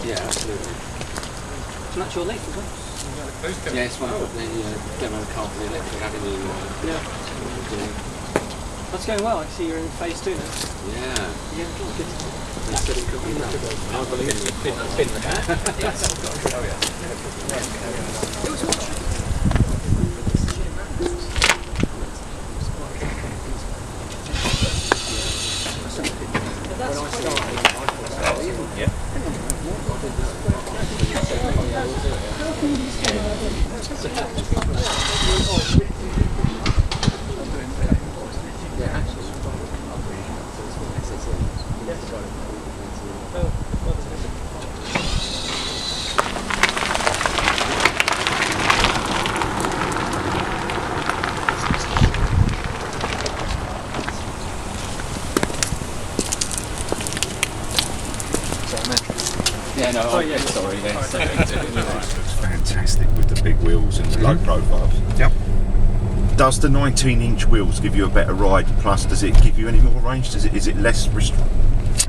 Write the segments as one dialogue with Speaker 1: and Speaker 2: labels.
Speaker 1: Yeah, absolutely. So that's your leaf as well? Yeah, it's one of the demo car for the electric avenue. That's going well. I see you're in phase 2 now. Yeah. Yeah, good. They said it could be done. I believe it. Pin the hat. Yes. Oh, yeah. It was what?
Speaker 2: Looks fantastic with the big wheels and the low profiles.
Speaker 3: Yep.
Speaker 2: Does the 19-inch wheels give you a better ride? Plus, does it give you any more range? Is it less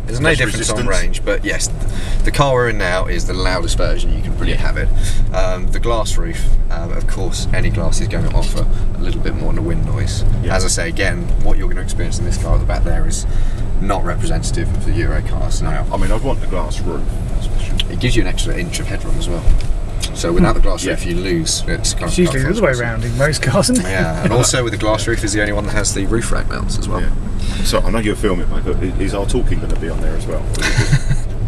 Speaker 3: There's no difference on range, but yes, the car we're in now is the loudest version you can really have it. The glass roof, of course, any glass is going to offer a little bit more on the wind noise. Yeah. As I say again, what you're going to experience in this car at the back there is not representative of the Euro cars. Now,
Speaker 2: I mean, I'd want the glass roof.
Speaker 3: It gives you an extra inch of headroom as well. So without the glass roof, you lose. It's
Speaker 4: usually the other way around in most cars, isn't it?
Speaker 3: Yeah, and also with the glass roof is the only one that has the roof rack mounts as well.
Speaker 2: Yeah. So I know you're filming, mate, but is our talking going to be on there as well?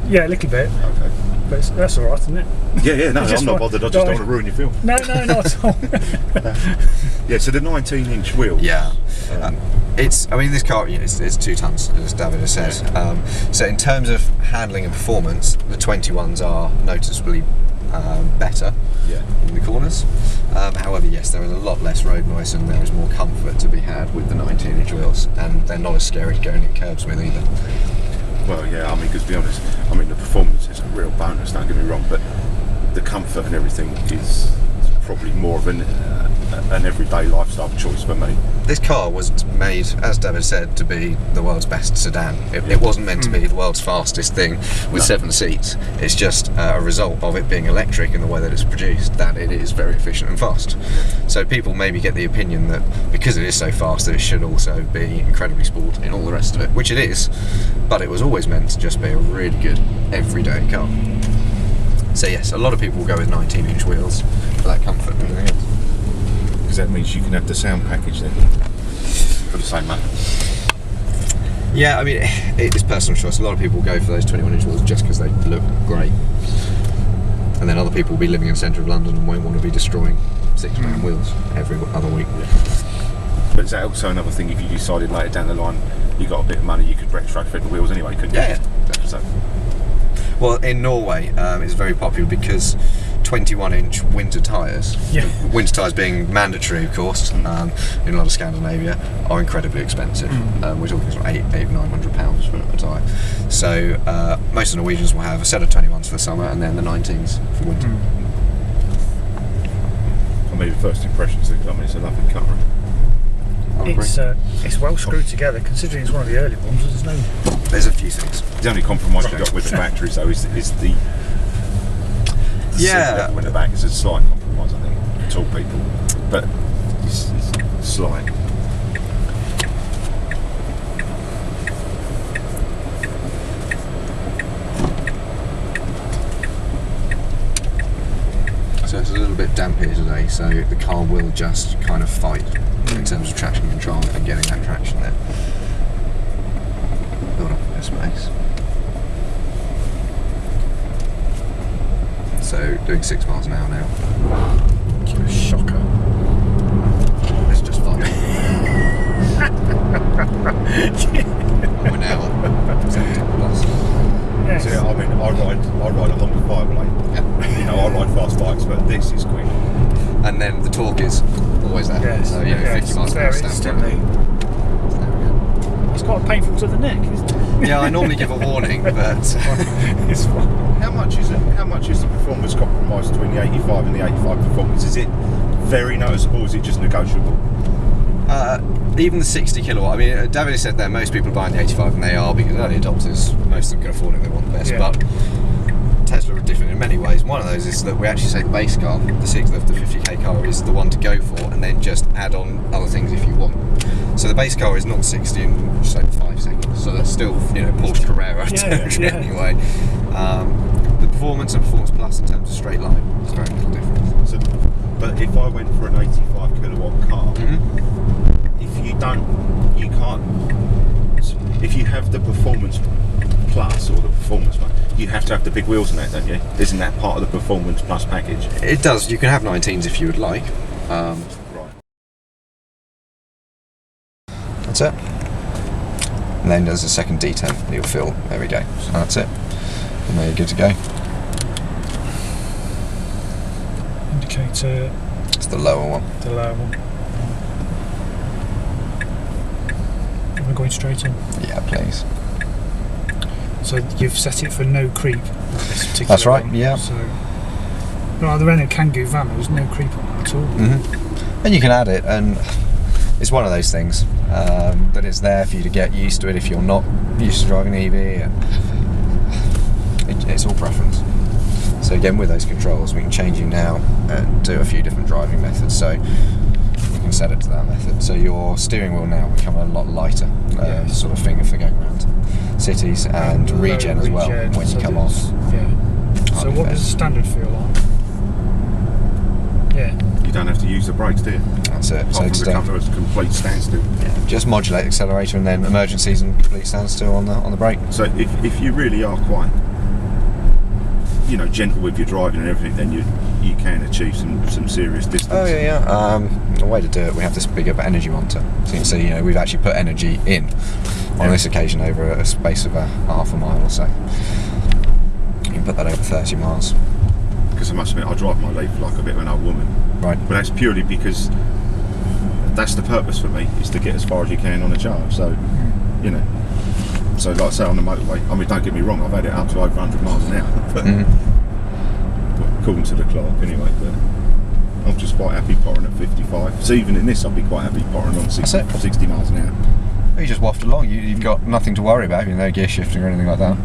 Speaker 4: Yeah, a little bit. Okay. But that's all right, isn't it?
Speaker 2: Yeah, no, I'm not bothered. I just don't want to ruin your film.
Speaker 4: No, not at all.
Speaker 2: Yeah, so the 19-inch wheels.
Speaker 3: Yeah. I mean, this car, it's 2 tons, as David has said. So in terms of handling and performance, the 21s are noticeably better in the corners. However, yes, there is a lot less road noise and there is more comfort to be had with the 19-inch wheels, and they're not as scary to go in curbs with either.
Speaker 2: Well, yeah, I mean, because to be honest, I mean, the performance is a real bonus, don't get me wrong, but the comfort and everything is probably more of an everyday lifestyle choice for me.
Speaker 3: This car was made, as David said, to be the world's best sedan. It wasn't meant to be the world's fastest thing with 7 seats. It's just a result of it being electric and the way that it's produced, that it is very efficient and fast. So people maybe get the opinion that because it is so fast that it should also be incredibly sporty and all the rest of it, which it is, but it was always meant to just be a really good everyday car. So yes, a lot of people will go with 19-inch wheels for that comfort and everything else.
Speaker 2: Because that means you can have the sound package then for the same money.
Speaker 3: Yeah, I mean, it is personal choice. A lot of people go for those 21-inch wheels just because they look great, and then other people will be living in the centre of London and won't want to be destroying 6-man wheels every other week.
Speaker 2: But is that also another thing? If you decided later down the line you got a bit of money, you could retrofit the wheels anyway, couldn't you?
Speaker 3: Yeah.
Speaker 2: So.
Speaker 3: Well, in Norway, it's very popular because 21-inch winter tyres, winter tyres being mandatory, of course, in a lot of Scandinavia, are incredibly expensive. We're talking sort of £800–900 for a tyre. So most of the Norwegians will have a set of 21s for the summer and then the 19s for winter.
Speaker 2: I mean, first impressions, I mean, it's a lovely car.
Speaker 4: It's well screwed together, considering it's one of the early ones.
Speaker 3: There's a few things.
Speaker 2: The only compromise you've got with the batteries, though, is the seat level in the back is a slight compromise, I think, for tall people, but it's slight.
Speaker 3: So it's a little bit damp here today, so the car will just kind of fight in terms of traction control and getting that traction there. Build up a bit of space. So doing 6 miles an hour now.
Speaker 4: Shocker.
Speaker 3: It's just fun. We're now at 70 plus.
Speaker 4: Yes.
Speaker 2: So, I mean, I ride a Honda Fireblade.
Speaker 3: Yeah.
Speaker 2: You know, I ride fast bikes, but this is quick.
Speaker 3: And then the torque is always there.
Speaker 4: Yes.
Speaker 3: So 50 miles an hour
Speaker 4: instantly. It's quite painful to the neck, isn't it?
Speaker 3: Yeah, I normally give a warning, but
Speaker 4: it's fine.
Speaker 2: How much is the performance compromise between the 85 and the 85 performance? Is it very noticeable, or is it just negotiable?
Speaker 3: Even the 60 kilowatt, I mean, David said there most people are buying the 85 and they are because early adopters, most of them can afford it, they want the best, but Tesla are different in many ways. One of those is that we actually say the base car, the 50k car, is the one to go for, and then just add on other things if you want. So the base car is 0-60 in just over 5 seconds. So that's still, Porsche Carrera territory anyway. The Performance and Performance Plus in terms of straight line is very little difference.
Speaker 2: So, but if I went for an 85 kilowatt car, you can't. If you have the Performance Plus or the Performance Plus, you have to have the big wheels in that, don't you? Isn't that part of the Performance Plus package?
Speaker 3: It does. You can have 19s if you would like.
Speaker 2: Right.
Speaker 3: That's it. And then there's a second detent that you'll fill. There we go. So that's it. And there you're good to go.
Speaker 4: Indicator.
Speaker 3: It's the lower one.
Speaker 4: The lower one. We're going straight in.
Speaker 3: Yeah, please.
Speaker 4: So you've set it for no creep. This particular
Speaker 3: That's right.
Speaker 4: one.
Speaker 3: Yeah.
Speaker 4: So, no, the Renault Kangoo van, there's no creep on that at all.
Speaker 3: And you can add it, and it's one of those things that it's there for you to get used to it if you're not used to driving an EV. And it's all preference. So again, with those controls, we can change you now and do a few different driving methods. So you can set it to that method. So your steering wheel now will become a lot lighter, sort of finger for going around cities, and regen as well when you come off.
Speaker 4: Yeah. So what does the standard feel like? Yeah.
Speaker 2: You don't have to use the brakes, do you?
Speaker 3: That's it.
Speaker 2: Apart from become a complete standstill.
Speaker 3: Yeah, just modulate accelerator and then emergencies and complete standstill on the brake.
Speaker 2: So if you really are quite, gentle with your driving and everything, then you can achieve some serious distance.
Speaker 3: Oh yeah. The way to do it, we have this big energy monitor. So you can see, we've actually put energy in on this occasion over a space of half a mile or so. You can put that over 30 miles.
Speaker 2: Because I must admit, I drive my Leaf like a bit of an old woman.
Speaker 3: Right.
Speaker 2: But that's purely because that's the purpose for me, is to get as far as you can on a charge. So, So like I say, on the motorway, I mean, don't get me wrong, I've had it up to over 100 miles an hour. But, according to the clock anyway, but I'm just quite happy pottering at 55. So even in this, I'll be quite happy pottering on 60 miles an hour.
Speaker 3: You just waft along, you've got nothing to worry about, no gear shifting or anything like that.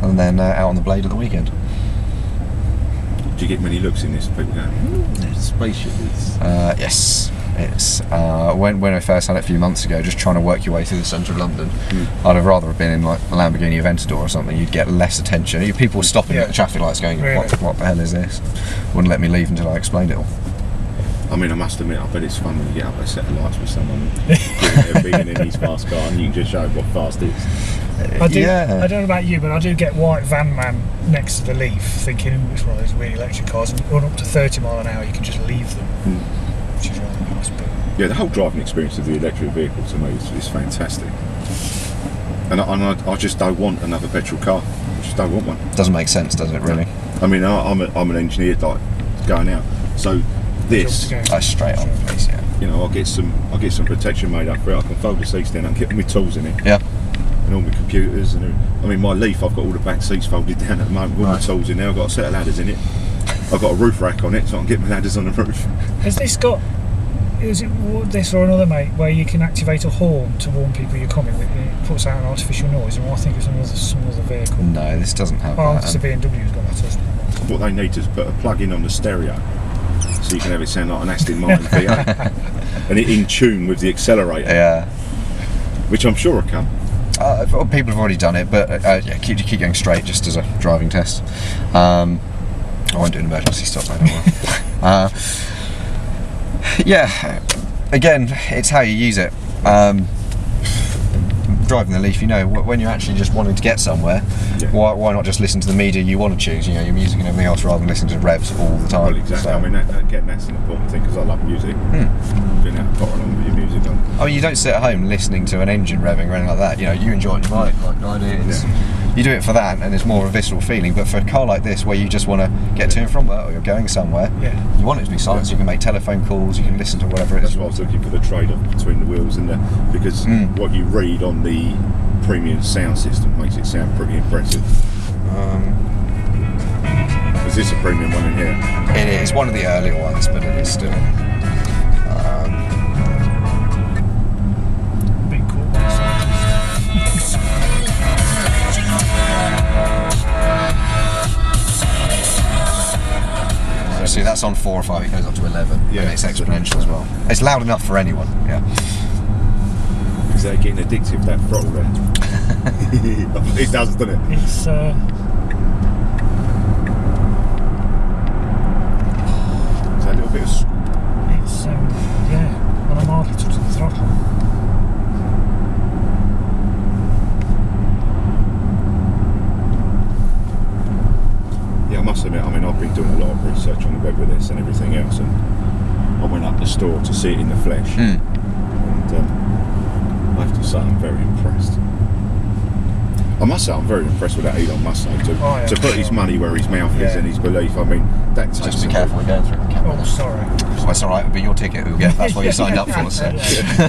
Speaker 3: And then out on the blade at the weekend.
Speaker 2: Do you get many looks in this? People going, there's a spaceship.
Speaker 3: Yes. It's when I first had it a few months ago, just trying to work your way through the centre of London. I'd have rather have been in like a Lamborghini Aventador or something. You'd get less attention. People were stopping at the traffic lights going,
Speaker 4: really?
Speaker 3: what the hell is this? Wouldn't let me leave until I explained it all.
Speaker 2: I mean, I must admit, I bet it's fun when you get up a set of lights with someone being in his fast car and you can just show what fast is.
Speaker 4: I don't know about you, but I do get white van man next to the Leaf thinking, it's one of those weird electric cars, and run up to 30 mile an hour you can just leave them, which is rather nice. But
Speaker 2: yeah, the whole driving experience of the electric vehicle to me is fantastic. And I just don't want another petrol car. I just don't want one.
Speaker 3: Doesn't make sense, does it, really?
Speaker 2: I mean, I'm an engineer, like, going out. So this,
Speaker 3: straight on, please, yeah.
Speaker 2: I'll get some protection made up for it. I can fold the seats down and get my tools in it.
Speaker 3: Yeah.
Speaker 2: And all my computers and I mean, my Leaf, I've got all the back seats folded down at the moment. All my tools in there. I've got a set of ladders in it. I've got a roof rack on it, so I can get my ladders on the roof.
Speaker 4: Has this got? Is it this or another, mate, where you can activate a horn to warn people you're coming? It puts out an artificial noise, or I think it's some other vehicle.
Speaker 3: No, this doesn't have that.
Speaker 4: It's a BMW's got that, isn't it?
Speaker 2: What they need to put a plug in on the stereo, so you can have it sound like an Aston Martin V8, and it in tune with the accelerator.
Speaker 3: Yeah.
Speaker 2: Which I'm sure will come.
Speaker 3: People have already done it, but keep going straight just as a driving test. I won't do an emergency stop, mate. Yeah, again, it's how you use it. Driving the Leaf, when you're actually just wanting to get somewhere, why not just listen to the media you want to choose, your music and everything else, rather than listening to revs all the time.
Speaker 2: Well, exactly. So, I mean, that's an important thing, because I love music. Being out pottering on with your music on.
Speaker 3: I mean, you don't sit at home listening to an engine revving or anything like that. You enjoy it, like I do. You do it for that, and it's more of a visceral feeling. But for a car like this, where you just want to get to and from work, or you're going somewhere, you want it to be silent. So you can make telephone calls, you can listen to whatever it is.
Speaker 2: That's why I was looking for the trade-off between the wheels and because what you read on the premium sound system makes it sound pretty impressive. Is this a premium one in here?
Speaker 3: It is one of the earlier ones, but it is still.
Speaker 4: Big cool.
Speaker 3: that's on 4 or 5. It goes up to 11,
Speaker 2: Yeah.
Speaker 3: and it's exponential as well. It's loud enough for anyone. Yeah.
Speaker 2: Is that getting addictive, that throttle there? It does, doesn't it?
Speaker 4: It's
Speaker 2: Is that a little bit of...
Speaker 4: yeah, when I'm hardly touching the throttle.
Speaker 2: Yeah, I must admit, I mean, I've been doing a lot of research on the web with this and everything else, and I went up the store to see it in the flesh, and I have to say I'm very impressed. I must say I'm very impressed with that Elon Musk though, to put his money where his mouth is and his belief. I mean, that's
Speaker 3: Just be careful, we're going through the camera.
Speaker 4: Oh, sorry.
Speaker 3: Well, it's alright, it'll be your ticket. That's what you signed up for, so.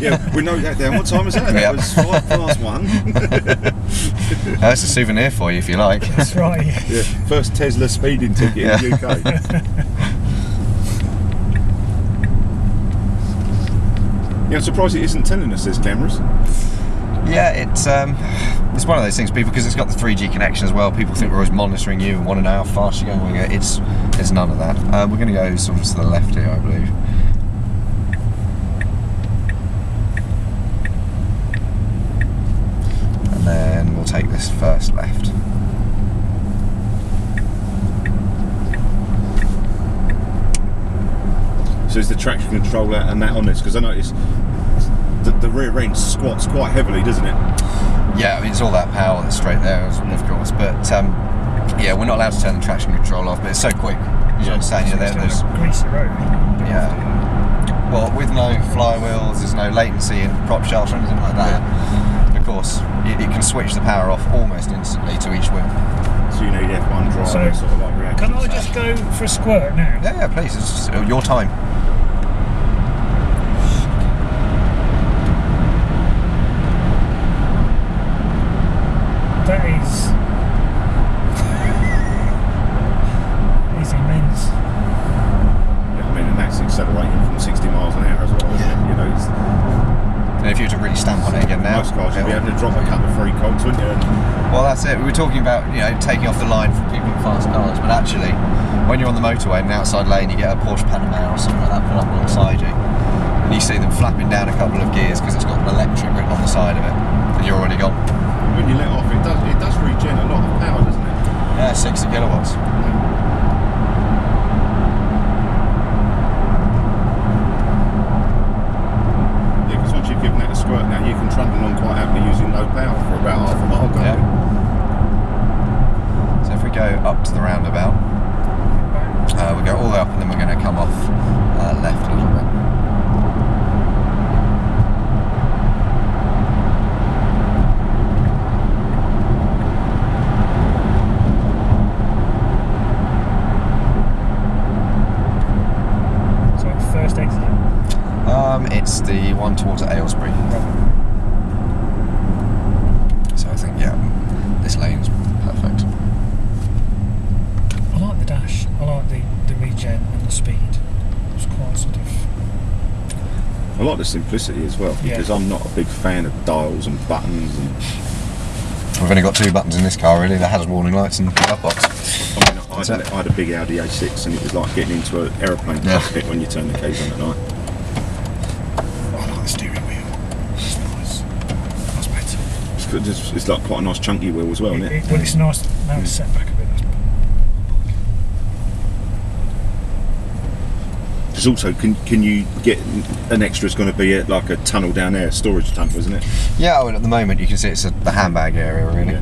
Speaker 2: Yeah, we know that down. What time was that? That was 1:05.
Speaker 3: That's a souvenir for you if you like.
Speaker 4: That's right.
Speaker 2: Yeah, first Tesla speeding ticket in the UK. Yeah, I'm surprised it isn't telling us there's cameras.
Speaker 3: Yeah, it's one of those things, people, because it's got the 3G connection as well. People think we're always monitoring you and want to know how fast you're going. It's none of that. We're going to go sort of to the left here, I believe. And then we'll take this first left.
Speaker 2: So is the traction controller and that on this? Because I noticed the rear end squats quite heavily, doesn't it?
Speaker 3: Yeah, I mean, it's all that power that's straight there, of course. But yeah, we're not allowed to turn the traction control off, but it's so quick. You understand? You know, there's
Speaker 4: greasy road.
Speaker 3: yeah. Well, with no flywheels, there's no latency in prop shafts or anything like that. Of course, it can switch the power off almost instantly to each wheel.
Speaker 2: So you need F1 driver,
Speaker 4: So,
Speaker 2: sort of like reaction.
Speaker 4: Can I just go for a squirt now?
Speaker 3: Yeah, please. It's your time.
Speaker 4: That is immense.
Speaker 2: Yeah, I mean, and that's accelerating from 60 miles an hour as well, isn't it? You know,
Speaker 3: And if you were to really stamp on it again now,
Speaker 2: most cars you'd be able to drop a couple of free cogs, wouldn't you?
Speaker 3: well, that's it. We were talking about, you know, taking off the line from people in fast cars, but actually, when you're on the motorway in an outside lane, you get a Porsche Panamera or something like that put up alongside you, and you see them flapping down a couple of gears because it's got electric written on the side of it, and you're already gone.
Speaker 2: When you let off, it does regen a lot of power, doesn't it?
Speaker 3: Yeah, 60 kilowatts.
Speaker 2: Yeah, because once you've given that a squirt now, you can trundle along quite happily using low power for about half a mile, can't you?
Speaker 3: So if we go up to the roundabout, we'll go all the way up and then we're going to come off left a little bit.
Speaker 4: So first exit.
Speaker 3: It's the one towards Aylesbury. So I think, yeah, this lane's perfect.
Speaker 4: I like the dash. I like the regen and the speed. It's quite sort of.
Speaker 2: I like the simplicity as well, because I'm not a big fan of dials and buttons. And
Speaker 3: We've only got 2 buttons in this car, really: the hazard warning lights and the glove box.
Speaker 2: I mean, I had a big Audi A6, and it was like getting into an aeroplane cockpit when you turn the keys on at night.
Speaker 4: I like the steering wheel. It's nice. That's better.
Speaker 2: It's like quite a nice chunky wheel as well, isn't it?
Speaker 4: Well, it's nice. Now it's set back a bit. That's better.
Speaker 2: There's also, can you get an extra? It's going to be like a tunnel down there, storage tunnel, isn't it?
Speaker 3: Yeah, well, at the moment you can see it's the handbag area, really.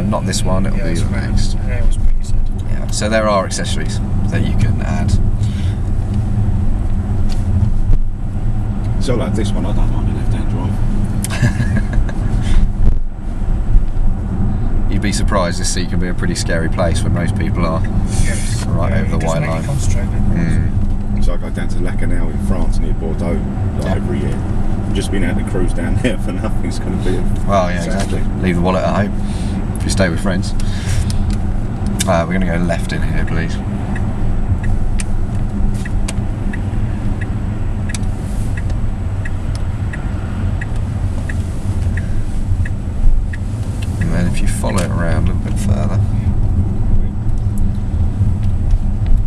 Speaker 3: Not this one, it'll be the next.
Speaker 4: Yeah, it was what you said.
Speaker 3: Yeah, so there are accessories that you can add.
Speaker 2: So like this one, I don't mind a left-hand drive.
Speaker 3: You'd be surprised, this seat can be a pretty scary place when most people are right over the white line.
Speaker 2: So I go down to Lacanau in France near Bordeaux every year. I've just been able to cruise down there for nothing. It's going to be
Speaker 3: well, yeah, exactly. Leave the wallet at home if you stay with friends. We're going to go left in here, please. And then if you follow it around a little bit further,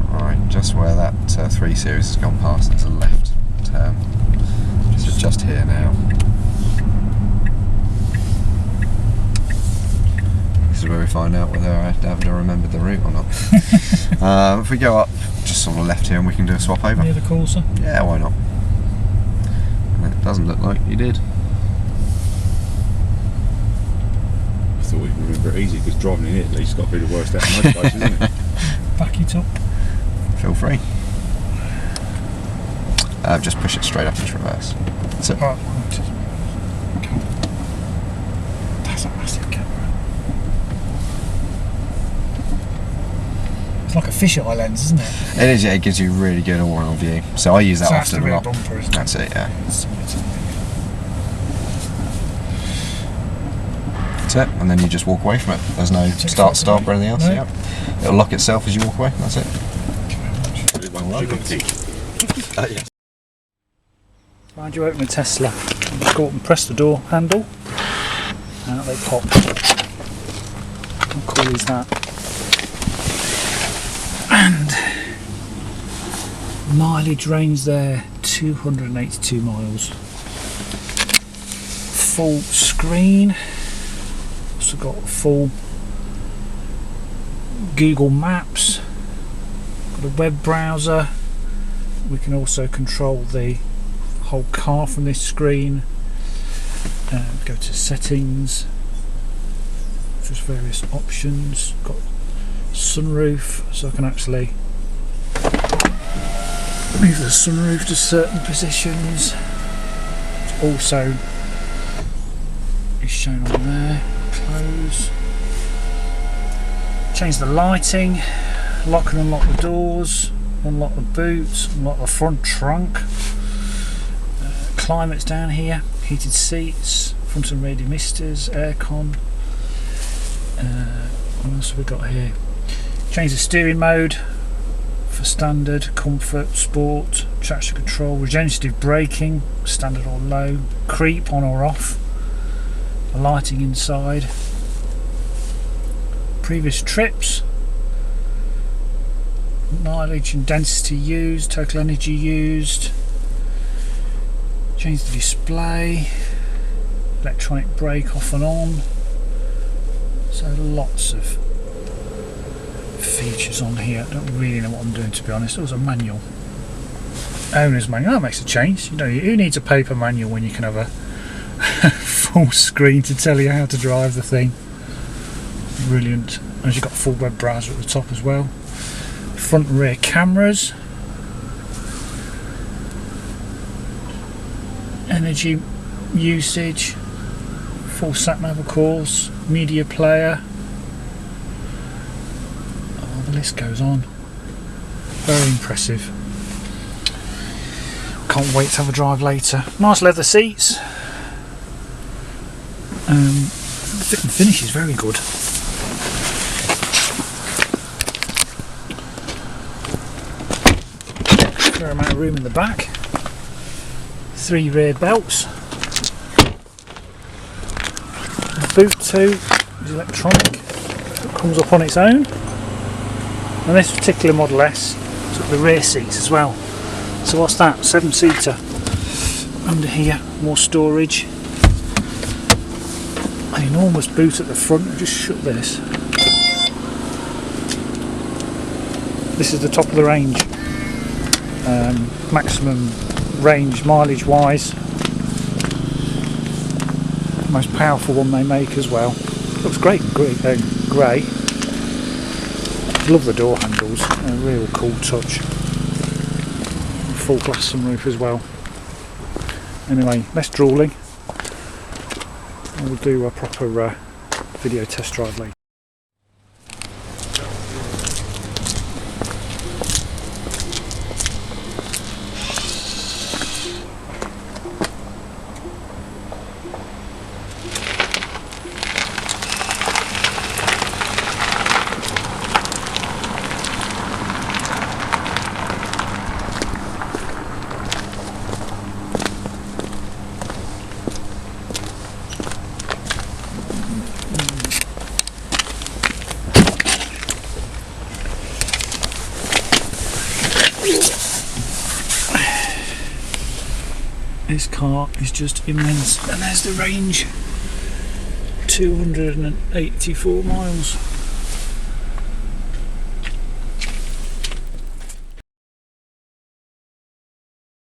Speaker 3: right, just where that 3 Series has gone past. There's a left turn. Just here now. This is where we find out whether I have remembered the route or not. If we go up just on the left here and we can do a swap over.
Speaker 4: Near the Corsa?
Speaker 3: Yeah, why not? And it doesn't look like you did.
Speaker 2: I thought we could remember it easy because driving in Italy's got to be the worst out of most places, isn't it?
Speaker 4: Back it up.
Speaker 3: Feel free. Just push it straight up into reverse. That's it.
Speaker 4: Right. That's a massive camera. It's like a fisheye lens, isn't it?
Speaker 3: It is, yeah, it gives you really good all-round view. So I use that
Speaker 4: So that's
Speaker 3: often
Speaker 4: the
Speaker 3: a
Speaker 4: rear
Speaker 3: lot.
Speaker 4: bumper, isn't it?
Speaker 3: That's it, yeah. That's it, and then you just walk away from it. There's no start, stop, or anything else.
Speaker 4: No.
Speaker 3: Yep. It'll lock itself as you walk away. That's it. Yeah.
Speaker 4: Mind you open a Tesla, you just go up and press the door handle, and out they pop. How cool is that? And mileage range there, 282 miles. Full screen. Also got full Google Maps. Got a web browser. We can also control the whole car from this screen. Go to settings, just various options. Got sunroof, so I can actually move the sunroof to certain positions. It also is shown on there. Close. Change the lighting, lock and unlock the doors, unlock the boot, unlock the front trunk. Climate's down here, heated seats, front and rear demisters, aircon. What else have we got here? Change the steering mode for standard, comfort, sport, traction control, regenerative braking, standard or low, creep on or off, the lighting inside, previous trips, mileage and density used, total energy used, change the display, electronic brake off and on, so lots of features on here. I don't really know what I'm doing, to be honest. It was a manual, owner's manual. That makes a change. You know, who needs a paper manual when you can have a full screen to tell you how to drive the thing? Brilliant. And you've got a full web browser at the top as well. Front and rear cameras, energy usage, full sat nav of course, media player. Oh, the list goes on. Very impressive. Can't wait to have a drive later. Nice leather seats. The fit and finish is very good. Fair amount of room in the back. 3 rear belts. The boot too is electronic. It comes up on its own. And this particular Model S took the rear seats as well. So what's that? 7-seater. Under here, more storage. An enormous boot at the front. I'll just shut this. This is the top of the range. Maximum range mileage wise. Most powerful one they make as well. Looks great in grey. Love the door handles. A real cool touch. Full glass sunroof as well. Anyway, less drooling. We'll do a proper video test drive later. This car is just immense, and there's the range, 284 miles.